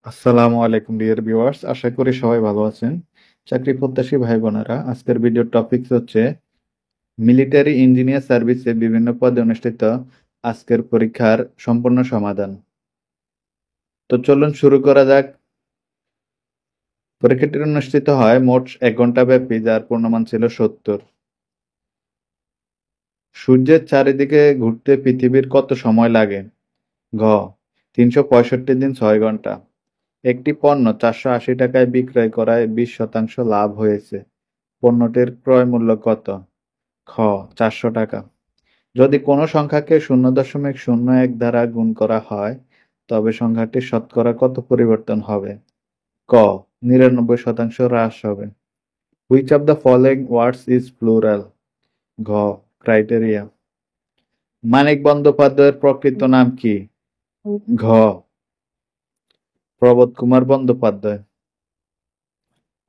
আসসালামু আলাইকুম dear viewers, আশা করি সবাই ভালো আছেন। চাকরি প্রত্যাশী ভাই বোনেরা, আজকের ভিডিওর টপিক হচ্ছে মিলিটারি ইঞ্জিনিয়ার সার্ভিসে বিভিন্ন পদে অনুষ্ঠিত আজকের পরীক্ষার সম্পূর্ণ সমাধান। তো চলুন শুরু করা যাক। পরীক্ষাটি অনুষ্ঠিত হয় মোট 1 ঘন্টা ব্যাপী, যার পূর্ণমান ছিল 70। সূর্যের চারিদিকে ঘুরতে পৃথিবীর কত সময় লাগে? ঘ 365 দিন 6 ঘন্টা। একটি পণ্য 480 টাকায় বিক্রয় করায় 20% লাভ হয়েছে। পণ্যটির ক্রয় মূল্য কত? খ 400 টাকা। যদি কোনো সংখ্যাকে 0.01 দ্বারা গুণ করা হয়, তবে সংখ্যাটির শতকরা কত পরিবর্তন হবে? ক 99% হ্রাস হবে। Which of the following words is plural? ঘ ক্রাইটেরিয়া। মানিক বন্দ্যোপাধ্যায়ের প্রকৃত নাম কি? ঘ Prabodh Kumar Bandyopadhyay.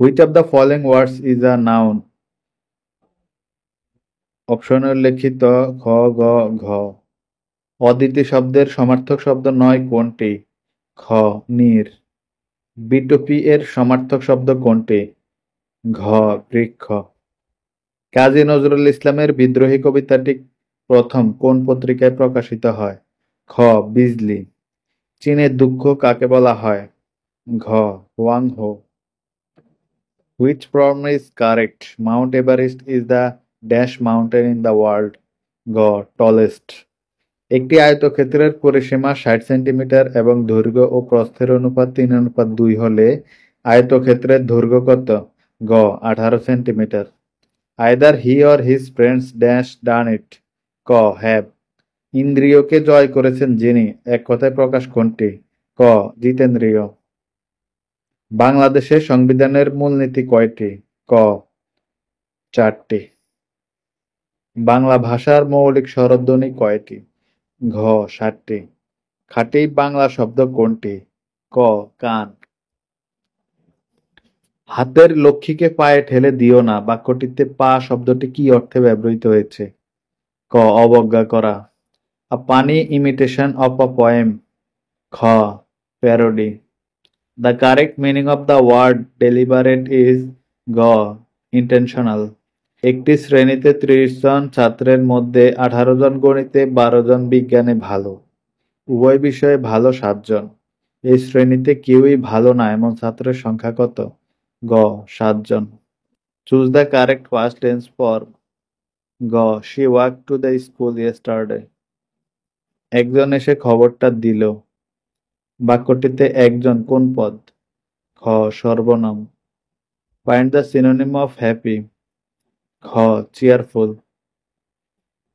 Which of the following words is a noun? অপশনে উল্লেখিত খ, গ, ঘ। অদিতি শব্দের সমার্থক শব্দ নয় কোনটি? খ নীর। বিটপি এর সমার্থক শব্দ কোনটি? ঘ বৃক্ষ। কাজী নজরুল ইসলামের বিদ্রোহী কবিতাটি প্রথম কোন পত্রিকায় প্রকাশিত হয়? খ বিজলি। চীনের দুঃখ কাকে বলা হয়? ঘ Hwang Ho. Which problem is correct? Mount Everest is the dash mountain in the world. গ টলেস্ট। একটি আয়তক্ষেত্রের পরিসীমা 60 সেন্টিমিটার এবং দৈর্ঘ্য ও প্রস্থের অনুপাত 3:2 হলে আয়তক্ষেত্রের দৈর্ঘ্য কত? গ 18 centimetre. Either he or his friends dash done it. ক হ্যাভ। ইন্দ্রিয়কে জয় করেছেন যিনি, এক কথায় প্রকাশ কোনটি? ক জিতেন্দ্রিয়। বাংলাদেশের সংবিধানের মূলনীতি কয়টি? ক 4টি। বাংলা ভাষার মৌলিক স্বরধ্বনি কয়টি? ঘ 7টি। খাঁটি বাংলা শব্দ কোনটি? ক কান। হাতের লক্ষ্মীকে পায়ে ঠেলে দিও না বাক্যটিতে পা শব্দটি কি অর্থে ব্যবহৃত হয়েছে? ক অবজ্ঞা করা। A puny imitation of a poem. খ parody. The correct meaning of the word deliberate is? গ ইন্টেনশনাল। একটি শ্রেণীতে 30 জন ছাত্রের মধ্যে 18 জন গণিতে, 12 জন বিজ্ঞানে ভালো। উভয় বিষয়ে ভালো 7 জন। এই শ্রেণীতে কেউই ভালো না এমন ছাত্রের সংখ্যা কত? গ 7 জন। Choose the correct past tense form. গ she walked to the school yesterday. একজন এসে খবরটা দিল। বাক্যটিতে একজন কোন পদ? খ সর্বনাম। Find the synonym of happy. খ cheerful.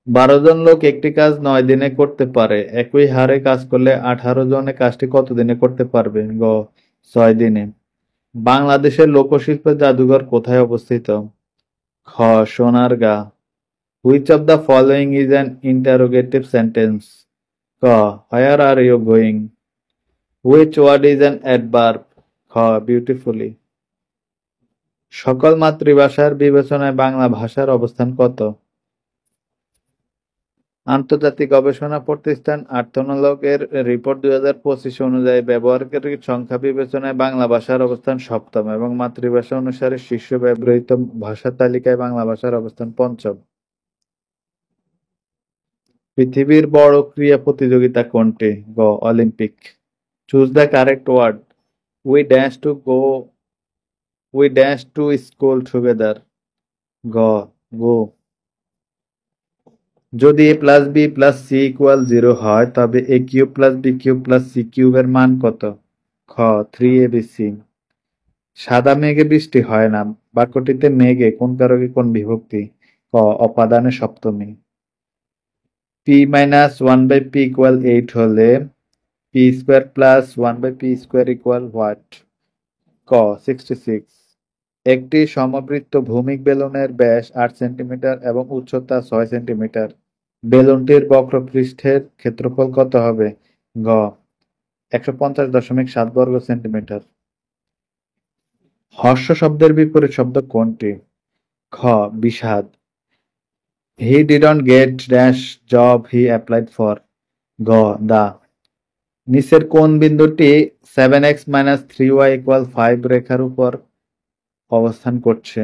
12 জন লোক একটি কাজ 9 দিনে করতে পারে, একই হারে কাজ করলে 18 জনে কাজটি কত দিনে করতে পারবে? গ 6 দিনে। বাংলাদেশের লোকশিল্পের জাদুঘর কোথায় অবস্থিত? খ Sonargaon. Which of the following is an interrogative sentence? ক where are you going. Which word is an adverb? খ বিউটিফুলি। সকল মাতৃভাষার বিবেচনায় বাংলা ভাষার অবস্থান কত? আন্তর্জাতিক গবেষণা প্রতিষ্ঠান আর্থনোলগ এর রিপোর্ট 2025 অনুযায়ী ব্যবহারকারীর সংখ্যা বিবেচনায় বাংলা ভাষার অবস্থান 7ম এবং মাতৃভাষা অনুসারে শীর্ষ ব্যবহৃত ভাষার তালিকায় বাংলা ভাষার অবস্থান 5ম। পৃথিবীর বড় ক্রীড়া প্রতিযোগিতা কোনটি? গ Olympic. Choose the correct word. We dash to go we dash to school together. গ গো। যদি a plus B plus C equal 0 হয় তবে a cube plus B cube plus C কিউবের মান কত? খ 3abc। সাদা মেঘে বৃষ্টি হয় না বাক্যটিতে মেঘে কোন কারকে কোন বিভক্তি? ক অপাদানে সপ্তমী। p মাইনাস 1/p ইকুয়াল 8 হলে p square plus 1/p square equal what? ক 66। একটি সমবৃত্ত ভৌমিক বেলুনের ব্যাস 8 সেন্টিমিটার এবং উচ্চতা 6 সেন্টিমিটার। বেলুনটির বক্রপৃষ্ঠের ক্ষেত্রফল কত হবে? গ 150.7 বর্গ সেন্টিমিটার। হর্ষ শব্দের বিপরীত শব্দ কোনটি? খ বিষাদ। He didn't gate dash job he applied for. গ দা। নিচের কোন বিন্দুটি 7x-3y = 5 রেখার উপর অবস্থান করছে?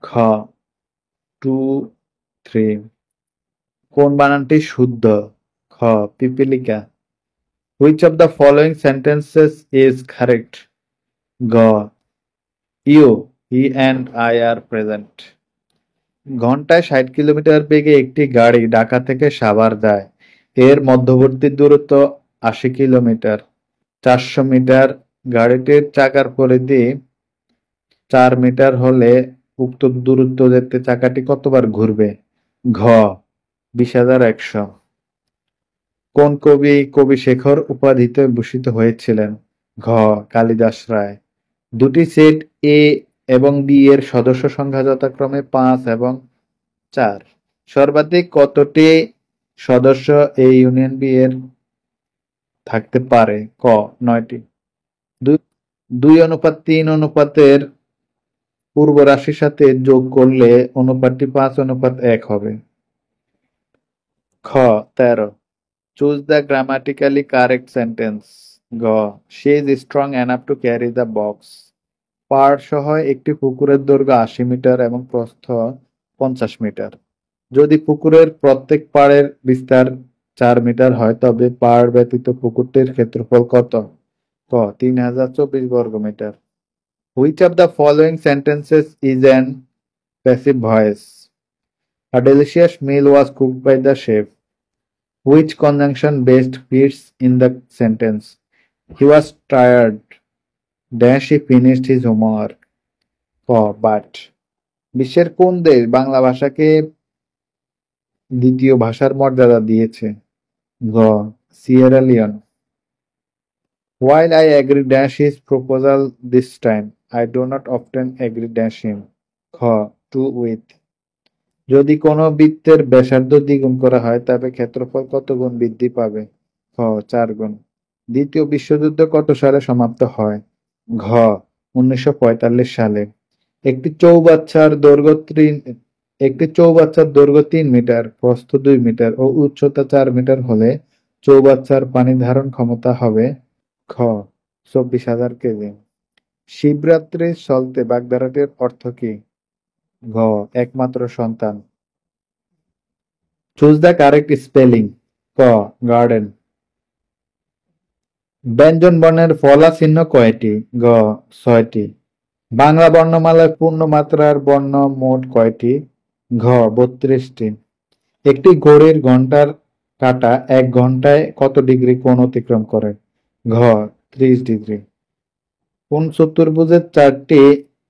খ 2, 3। কোন বানানটি শুদ্ধ? খ পিপীলিকা। Which of the following sentences is correct? গ You, he and I are present. ঘন্টায় 60 কিলোমিটার বেগে একটি গাড়ি ঢাকা থেকে সাভার যায়। এর মধ্যবর্তী দূরত্ব 80 কিলোমিটার। 400 মিটার। গাড়িটির চাকার পরিধি 4 মিটার হলে উক্ত দূরত্ব যেতে চাকাটি কতবার ঘুরবে? ঘ 20,100। কোন কবি কবি শেখর উপাধিতে ভূষিত হয়েছিলেন? ঘ কালিদাস রায়। দুটি সেট এ এবং বি এর সদস্য সংখ্যা যথাক্রমে 5 এবং 4। সর্বাধিক কতটি সদস্য এ ইউনিয়ন বি এর থাকতে পারে? ক 9টি। 2:3 অনুপাতের পূর্ব রাশির সাথে যোগ করলে অনুপাতটি 5:1 হবে। খ 13। Choose the grammatically correct sentence. গ She is strong enough to carry the box. পাড় সহ একটি পুকুরের দৈর্ঘ্য 80 মিটার এবং প্রস্থ 50 মিটার। যদি পুকুরের প্রত্যেক পাড়ের বিস্তার 4 মিটার হয় তবে পাড় ব্যতীত পুকুরটির ক্ষেত্রফল কত? ক 3024 বর্গমিটার। Which of the following sentences is an passive voice? A delicious meal was cooked by the chef. Which conjunction best fits in the sentence? He was tired. Dash he finished his homework. ক but। বিশ্বের কোন দেশ বাংলা ভাষাকে দ্বিতীয় ভাষার মর্যাদা দিয়েছে? গ Sierra Leone. While I agree dash his proposal this time, I do not often agree dash him. খ to with। যদি কোনো বৃত্তের ব্যাসার্ধ দ্বিগুণ করা হয় তবে ক্ষেত্রফল কত গুণ বৃদ্ধি পাবে? খ 4 গুণ। দ্বিতীয় বিশ্বযুদ্ধ কত সালে সমাপ্ত হয়? ঘ 1945 সালে। একটি চৌবাচ্চার দৈর্ঘ্য 3 মিটার, প্রস্থ 2 মিটার ও উচ্চতা 4 মিটার হলে চৌবাচ্চার পানি ধারণ ক্ষমতা হবে? খ 24,000 কেজি। শিবরাত্রি চলতে বাগধারাটির অর্থ কি? ঘ একমাত্র সন্তান। Choose the correct spelling. ক গার্ডেন। ব্যঞ্জন বর্ণের ফলা চিহ্ন কয়টি? গ 6টি। বাংলা বর্ণমালায় পূর্ণ মাত্রার বর্ণ মোট কয়টি? ঘ 32টি। একটি ঘড়ির ঘন্টার কাঁটা 1 ঘন্টায় কত ডিগ্রি কোণ অতিক্রম করে? ঘ 30 ডিগ্রি। কোন চতুর্ভুজের 4টি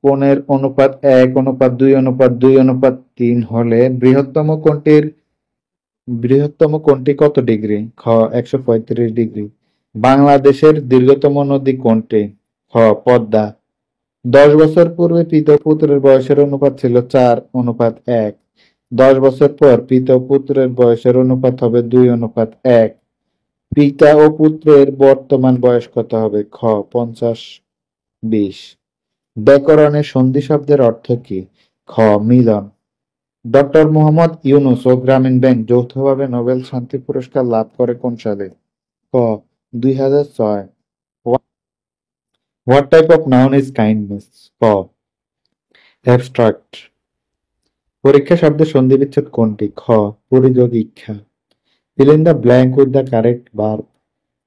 কোণের অনুপাত 1:2:2:3 হলে বৃহত্তম কোণটি কত ডিগ্রি? খ 135 ডিগ্রি। বাংলাদেশের দীর্ঘতম নদী কোনটি? খ পদ্মা। 10 বছর পূর্বে পিতা ও পুত্রের বয়সের অনুপাত ছিল 4:1। 10 বছর পর পিতা ও পুত্রের বয়সের অনুপাত হবে 2:1। পিতা ও পুত্রের বর্তমান বয়স কত হবে? খ 50-20। ব্যাকরণে সন্ধি শব্দের অর্থ কি? খ মিলন। ডক্টর মোহাম্মদ ইউনূস ও গ্রামীণ ব্যাংক যৌথভাবে নোবেল শান্তি পুরস্কার লাভ করে কোন সালে? ক 2006। What type of noun is kindness? ক abstract। পরীক্ষা শব্দের সন্ধি বিচ্ছেদ কোনটি? খ পরিযোগ ইচ্ছা। Fill in the blank with the correct verb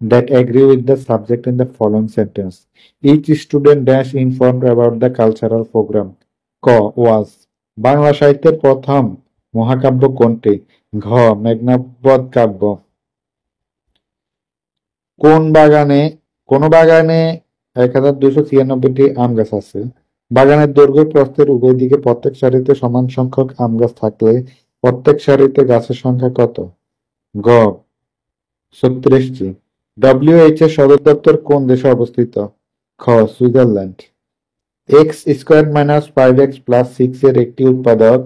that agree with the subject in the following sentence. Each student dash informed about the cultural program. ক was। Bangla সাহিত্যের প্রথম মহাকাব্য কোনটি? ঘ মেঘনাদবধ কাব্য। কোন বাগানে 1296টি আম গাছ আছে? বাগানের দৈর্ঘ্য প্রস্থের উভয় দিকে প্রত্যেক সারিতে সমান সংখ্যক আম গাছ থাকলে প্রত্যেক সারিতে গাছের সংখ্যা কত? গ 36টি। WHO এর সদর দপ্তর কোন দেশে অবস্থিত? খ সুইজারল্যান্ড। x² - 5x + 6 এর একটি উৎপাদক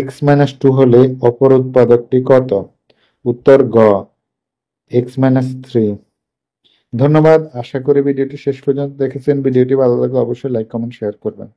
x-2 হলে অপর উৎপাদকটি কত? উত্তর গ x-3। ধন্যবাদ। আশা করি ভিডিওটি শেষ পর্যন্ত দেখেছেন। ভিডিওটি ভালো লাগলে অবশ্যই লাইক, কমেন্ট, শেয়ার করবেন।